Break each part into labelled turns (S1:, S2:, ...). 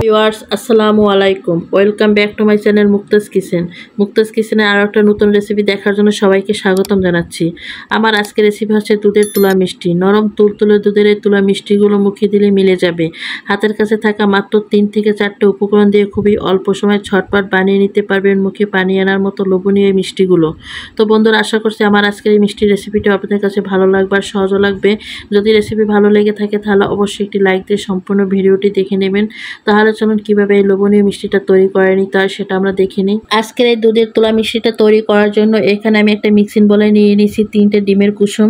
S1: Viewers আসসালামু আলাইকুম, welcome back to my channel Mukta's kitchen. Mukta's কিচেনে আরও একটা নতুন রেসিপি দেখার জন্য সবাইকে স্বাগতম জানাচ্ছি। আমার আজকের রেসিপি হচ্ছে দুধের তুলা মিষ্টি। নরম তুলতুলে দুধের এই তুলা মিষ্টিগুলো মুখে দিলে মিলে যাবে। হাতের কাছে থাকা মাত্র 3 থেকে 4টে উপকরণ দিয়ে খুবই অল্প সময় ঝটপট বানিয়ে নিতে পারবেন মুখে পানি আনার মতো লোভনীয় এই মিষ্টিগুলো। তো বন্ধুরা, আশা করছি আমার আজকের এই মিষ্টি রেসিপিটা আপনাদের কাছে ভালো লাগবে আর সহজও লাগবে। যদি রেসিপি ভালো লেগে থাকে তাহলে অবশ্যই একটি লাইক দিয়ে সম্পূর্ণ ভিডিওটি দেখে নেবেন। তাহলে চলুন কিভাবে এই লোভনীয় মিষ্টিটা তৈরি করে নিতে হয় সেটা আমরা দেখে নিই। আজকের এই দুধের তুলা মিষ্টিটা তৈরি করার জন্য এখানে আমি একটা মিক্সিং বলে নিয়ে নিয়েছি 3টে ডিমের কুসুম।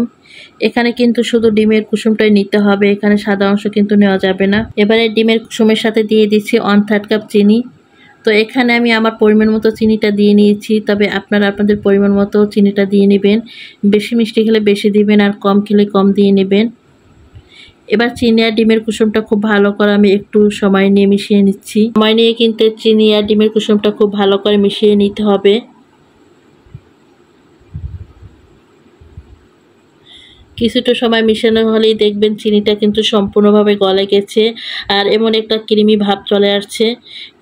S1: এখানে কিন্তু শুধু ডিমের কুসুমটাই নিতে হবে, এখানে সাদা অংশ কিন্তু নেওয়া যাবে না। এবারে ডিমের কুসুমের সাথে দিয়ে দিচ্ছি 1/3 কাপ চিনি। তো এখানে আমি আমার পরিমাণ মতো চিনিটা দিয়ে নিয়েছি, তবে আপনারা আপনাদের পরিমাণ মতো চিনিটা দিয়ে নেবেন। বেশি মিষ্টি খেলে বেশি দিবেন আর কম খেলে কম দিয়ে নেবেন। এবার চিনি আর ডিমের কুসুমটা খুব ভালো করে আমি একটু সময় নিয়ে মিশিয়ে নিচ্ছি। সময় নিয়ে কিন্তু চিনি আর ডিমের কুসুমটা খুব ভালো করে মিশিয়ে নিতে হবে। কিছুটা সময় মিশানো হলেই দেখবেন চিনিটা কিন্তু সম্পূর্ণভাবে গলে গেছে আর এমন একটা ক্রিমি ভাব চলে আসছে।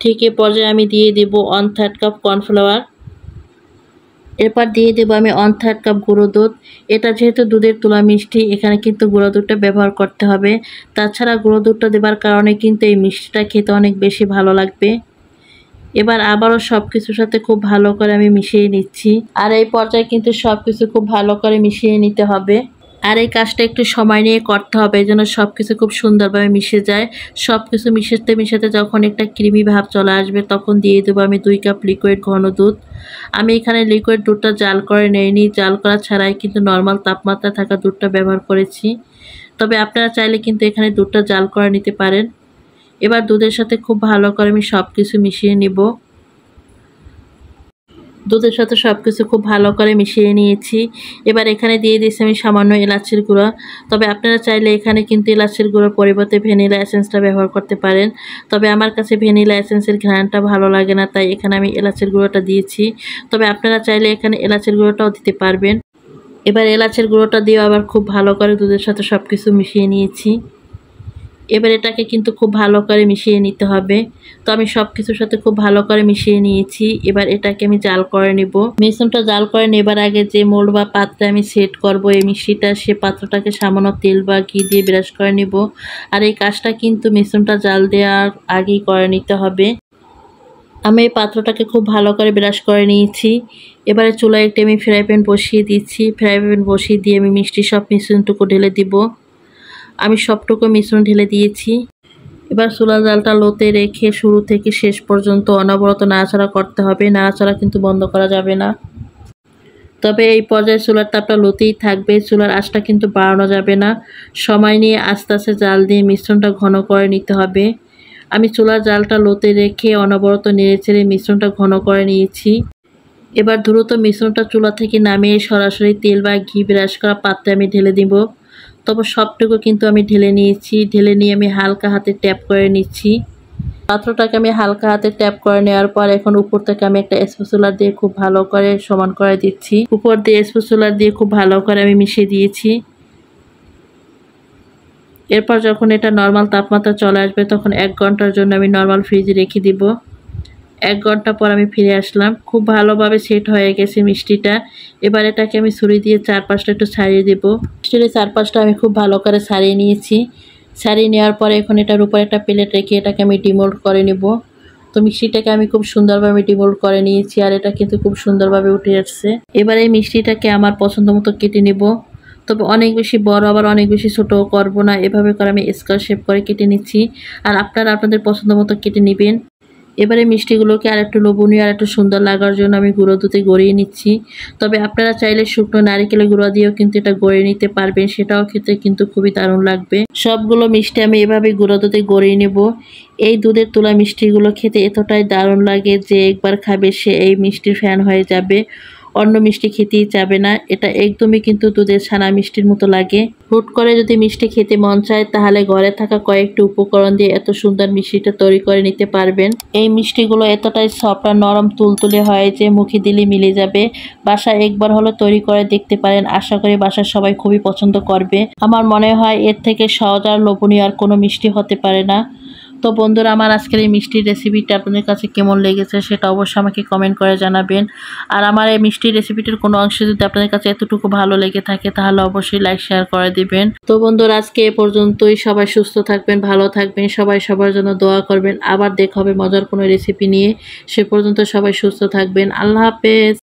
S1: ঠিক এ পর্যায়ে আমি দিয়ে দেব 1/3 কাপ কর্নফ্লাওয়ার। এরপর দিয়ে দেবো আমি 1/3 কাপ গুঁড়ো দুধ। এটা যেহেতু দুধের তুলা মিষ্টি, এখানে কিন্তু গুঁড়ো দুধটা ব্যবহার করতে হবে। তাছাড়া গুঁড়ো দুধটা দেওয়ার কারণে কিন্তু এই মিষ্টিটা খেতে অনেক বেশি ভালো লাগবে। এবার আবারও সব কিছুর সাথে খুব ভালো করে আমি মিশিয়ে নিচ্ছি। আর এই পর্যায়ে কিন্তু সব কিছু খুব ভালো করে মিশিয়ে নিতে হবে। আর এই কাজটা একটু সময় নিয়ে করতে হবে যেন সব কিছু খুব সুন্দরভাবে মিশে যায়। সব কিছু মিশাতে মিশাতে যখন একটা ক্রিমি ভাব চলে আসবে তখন দিয়ে দেবো আমি 2 কাপ লিকুইড ঘন দুধ। আমি এখানে লিকুইড দুধটা জাল করে নেইনি, জাল করা ছাড়াই কিন্তু নর্মাল তাপমাত্রায় থাকা দুধটা ব্যবহার করেছি। তবে আপনারা চাইলে কিন্তু এখানে দুধটা জাল করে নিতে পারেন। এবার দুধের সাথে খুব ভালো করে আমি সব কিছু মিশিয়ে নিব। দুধের সাথে সব কিছু খুব ভালো করে মিশিয়ে নিয়েছি। এবার এখানে দিয়ে দিয়েছি আমি সামান্য এলাচের গুঁড়া। তবে আপনারা চাইলে এখানে কিন্তু এলাচের গুঁড়োর পরিবর্তে ভ্যানিলা এসেন্সটা ব্যবহার করতে পারেন। তবে আমার কাছে ভ্যানিলা এসেন্সের ঘ্রাণটা ভালো লাগে না, তাই এখানে আমি এলাচের গুঁড়োটা দিয়েছি। তবে আপনারা চাইলে এখানে এলাচের গুঁড়োটাও দিতে পারবেন। এবার এলাচের গুঁড়োটা দিয়ে আবার খুব ভালো করে দুধের সাথে সব কিছু মিশিয়ে নিয়েছি। এবার এটাকে কিন্তু খুব ভালো করে মিশিয়ে নিতে হবে। তো আমি সব কিছুর সাথে খুব ভালো করে মিশিয়ে নিয়েছি। এবার এটাকে আমি জাল করে নেব। মিশ্রণটা জাল করে নেবার আগে যে মোল্ড বা পাত্রে আমি সেট করব এই মিষ্টিটা, সে পাত্রটাকে সামান্য তেল বা ঘি দিয়ে ব্রাশ করে নেব। আর এই কাজটা কিন্তু মিশ্রণটা জাল দেওয়ার আগেই করে নিতে হবে। আমি এই পাত্রটাকে খুব ভালো করে ব্রাশ করে নিয়েছি। এবারে চুলায় একটি আমি ফ্রাই প্যান বসিয়ে দিচ্ছি। ফ্রাই প্যান বসিয়ে দিয়ে আমি মিষ্টি সব মিশ্রণটুকু ঢেলে দিব। আমি সবটুকু মিশ্রণ ঢেলে দিয়েছি। এবার চুলা জালটা লোতে রেখে শুরু থেকে শেষ পর্যন্ত অনবরত নাড়াচাড়া করতে হবে। নাড়াচাড়া কিন্তু বন্ধ করা যাবে না। তবে এই পর্যায়ে চুলার তাপটা লোতেই থাকবে, চুলার আঁচটা কিন্তু বাড়ানো যাবে না। সময় নিয়ে আস্তে আস্তে জাল দিয়ে মিশ্রণটা ঘন করে নিতে হবে। আমি চুলার জালটা লোতে রেখে অনবরত নেড়েচেড়ে মিশ্রণটা ঘন করে নিয়েছি। এবার দ্রুত মিশ্রণটা চুলা থেকে নামিয়ে সরাসরি তেল বা ঘি ব্রাশ করা পাত্রে আমি ঢেলে দিব। তবে সবটুকু কিন্তু আমি ঢেলে নিয়েছি। ঢেলে নিয়ে আমি হালকা হাতে ট্যাপ করে নিচ্ছি। পাত্রটাকে আমি হালকা হাতে ট্যাপ করে নেওয়ার পর এখন উপর থেকে আমি একটা স্প্যাচুলা দিয়ে খুব ভালো করে সমান করে দিচ্ছি। উপর দিয়ে স্প্যাচুলা দিয়ে খুব ভালো করে আমি মিশিয়ে দিয়েছি। এরপর যখন এটা নর্মাল তাপমাত্রা চলে আসবে তখন 1 ঘন্টার জন্য আমি নর্মাল ফ্রিজে রেখে দিব। 1 ঘন্টা পর আমি ফিরে আসলাম। খুব ভালোভাবে সেট হয়ে গেছে মিষ্টিটা। এবার এটাকে আমি ছুরি দিয়ে চারপাশটা একটু ছাড়িয়ে দেব। মিষ্টির চারপাশটা আমি খুব ভালো করে ছাড়িয়ে নিয়েছি। ছাড়িয়ে নেওয়ার পরে এখন এটার উপর একটা প্লেট রেখে এটাকে আমি ডিমোল্ড করে নেব। তো মিষ্টিটাকে আমি খুব সুন্দরভাবে ডিমোল্ড করে নিয়েছি আর এটা কিন্তু খুব সুন্দরভাবে উঠে আসছে। এবার এই মিষ্টিটাকে আমার পছন্দ মতো কেটে নেব। তবে অনেক বেশি বড় আবার অনেক বেশি ছোটও করব না, এভাবে করে আমি স্কোয়ার শেপ করে কেটে নিচ্ছি। আর আপনারা আপনাদের পছন্দ মতো কেটে নেবেন। এবারে মিষ্টিগুলোকে আর একটু লোভনীয় আর একটু সুন্দর লাগার জন্য আমি গুঁড়ো দুধে গড়িয়ে নিচ্ছি। তবে আপনারা চাইলে শুকনো নারকেলের গুঁড়া দিয়েও কিন্তু এটা গড়িয়ে নিতে পারবেন, সেটাও খেতে কিন্তু খুবই দারুণ লাগবে। সবগুলো মিষ্টি আমি এভাবে গুঁড়ো দুধে গড়িয়ে নেব। এই দুধের তুলা মিষ্টিগুলো খেতে এতটাই দারুণ লাগে যে একবার খাবে সে এই মিষ্টির ফ্যান হয়ে যাবে, অন্য মিষ্টি খেতেই চাবে না। এটা একদমই কিন্তু দুধের ছানা মিষ্টির মতো লাগে। হুট করে যদি মিষ্টি খেতে মন চায় তাহলে ঘরে থাকা কয়েকটি উপকরণ দিয়ে এত সুন্দর মিষ্টিটা তৈরি করে নিতে পারবেন। এই মিষ্টিগুলো এতটাই সফট আর নরম তুলতুলে হয় যে মুখে দিলে মিলে যাবে। বাসায় একবার হলো তৈরি করে দেখতে পারেন, আশা করি বাসার সবাই খুবই পছন্দ করবে। আমার মনে হয় এর থেকে সহজ আর লোভনীয় আর কোনো মিষ্টি হতে পারে না। তো বন্ধুরা, আমার আজকের এই মিষ্টির রেসিপিটা আপনাদের কাছে কেমন লেগেছে সেটা অবশ্যই আমাকে কমেন্ট করে জানাবেন। আর আমার এই মিষ্টির রেসিপিটার কোনো অংশ যদি আপনাদের কাছে এতটুকু ভালো লেগে থাকে তাহলে অবশ্যই লাইক শেয়ার করে দিবেন। তো বন্ধুরা, আজকে এ পর্যন্তই। সবাই সুস্থ থাকবেন, ভালো থাকবেন, সবাই সবার জন্য দোয়া করবেন। আবার দেখা হবে মজার কোনো রেসিপি নিয়ে। সে পর্যন্ত সবাই সুস্থ থাকবেন। আল্লাহ হাফেজ।